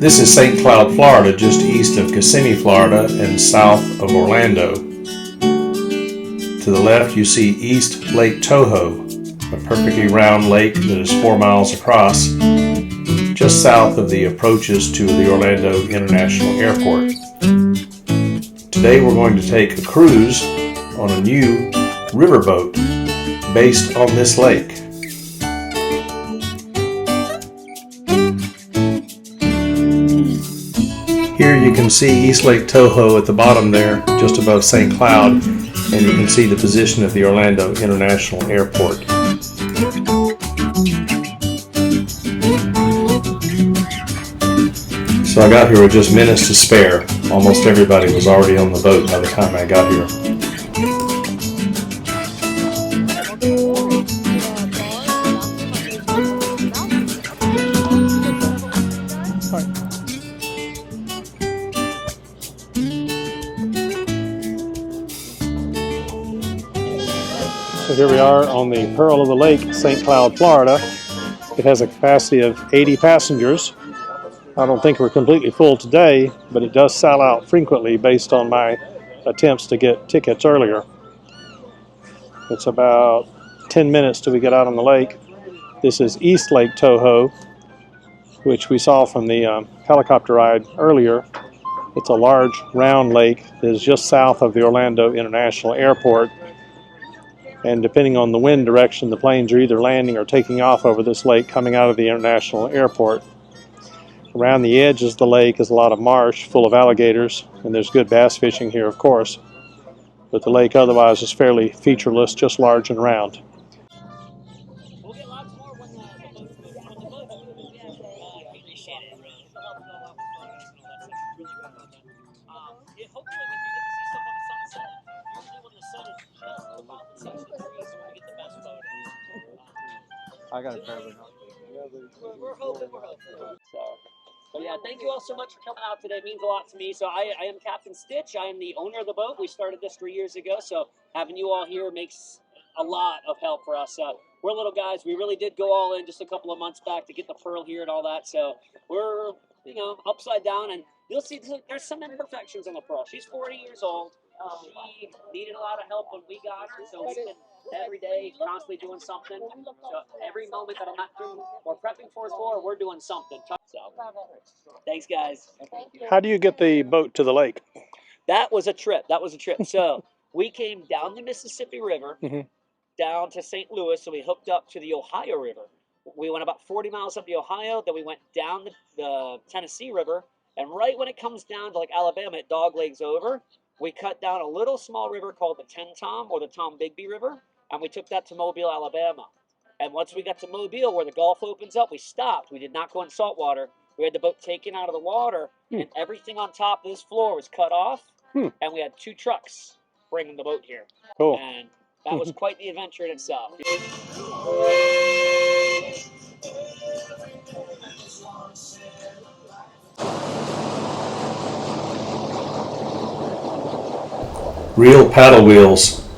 This is St. Cloud, Florida, just east of Kissimmee, Florida, and south of Orlando. To the left, you see East Lake Toho, a perfectly round lake that is 4 miles across, just south of the approaches to the Orlando International Airport. Today we're going to take a cruise on a new riverboat based on this lake. Here you can see East Lake Toho at the bottom there, just above St. Cloud, and you can see the position of the Orlando International Airport. So I got here with just minutes to spare. Almost everybody was already on the boat by the time I got here. So here we are on the Pearl of the Lake, St. Cloud, Florida. It has a capacity of 80 passengers. I don't think we're completely full today, but it does sell out frequently based on my attempts to get tickets earlier. It's about 10 minutes till we get out on the lake. This is East Lake Toho, which we saw from the helicopter ride earlier. It's a large round lake that is just south of the Orlando International Airport. And depending on the wind direction, the planes are either landing or taking off over this lake coming out of the International Airport. Around the edges of the lake is a lot of marsh full of alligators, and there's good bass fishing here, of course. But the lake otherwise is fairly featureless, just large and round. We'll get lots more when the boat opens. I appreciate it. Hopefully we do get to see some of the sunset. Usually when the sun is just about the 63, so we get the best photo. I got a fairly. We're hoping. So yeah, thank you all so much for coming out today. It means a lot to me. So I am Captain Stitch. I am the owner of the boat. We started this 3 years ago, so having you all here makes a lot of help for us. We're little guys. We really did go all in just a couple of months back to get the Pearl here and all that. So we're, upside down, and you'll see there's some imperfections on the Pearl. She's 40 years old. She needed a lot of help when we got her, so we've been every day constantly doing something. So every moment that I'm not doing or prepping for us for, we're doing something. So thanks, guys. How do you get the boat to the lake? That was a trip. So we came down the Mississippi River, down to St. Louis, so we hooked up to the Ohio River. We went about 40 miles up the Ohio, then we went down the Tennessee River, and right when it comes down to like Alabama, it doglegs over. We cut down a little small river called the Ten Tom, or the Tom Bigby River, and we took that to Mobile, Alabama. And once we got to Mobile, where the Gulf opens up, we stopped. We did not go in saltwater. We had the boat taken out of the water, and everything on top of this floor was cut off, and we had 2 trucks bringing the boat here. Cool. And that was quite the adventure in itself. Real paddle wheels,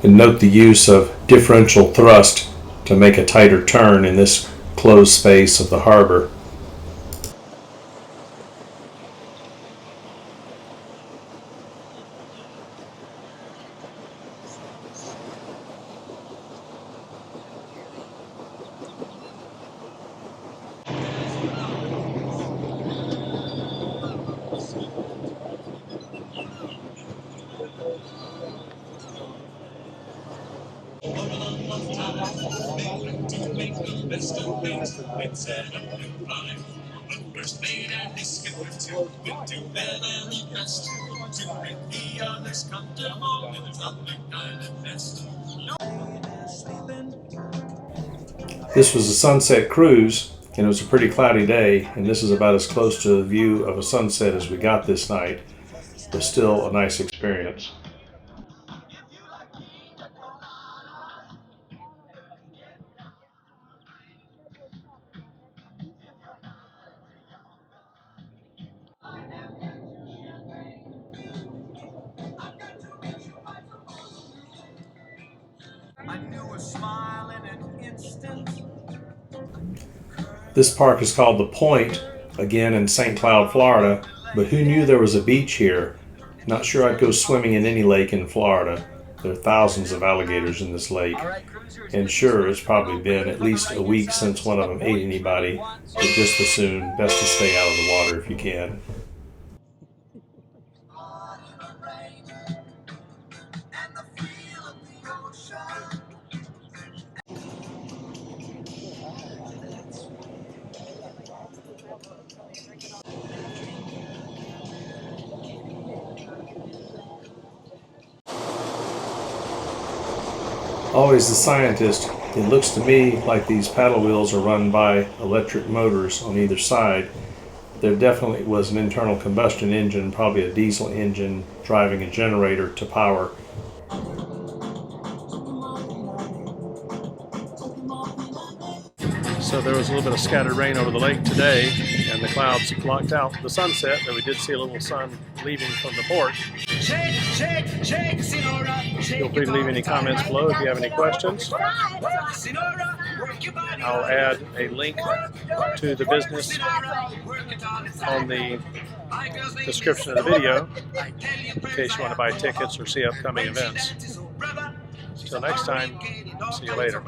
and note the use of differential thrust to make a tighter turn in this closed space of the harbor. This was a sunset cruise, and it was a pretty cloudy day, and this is about as close to the view of a sunset as we got this night, but still a nice experience. This park is called The Point, again in St. Cloud, Florida, but who knew there was a beach here? Not sure I'd go swimming in any lake in Florida. There are thousands of alligators in this lake. And sure, it's probably been at least a week since one of them ate anybody, but just as soon, best to stay out of the water if you can. Always the scientist, it looks to me like these paddle wheels are run by electric motors on either side. There definitely was an internal combustion engine, probably a diesel engine, driving a generator to power. So there was a little bit of scattered rain over the lake today, and the clouds blocked out the sunset, but we did see a little sun leaving from the port. Feel free to leave any comments below if you have any questions. I'll add a link to the business on the description of the video in case you want to buy tickets or see upcoming events. Until next time, see you later.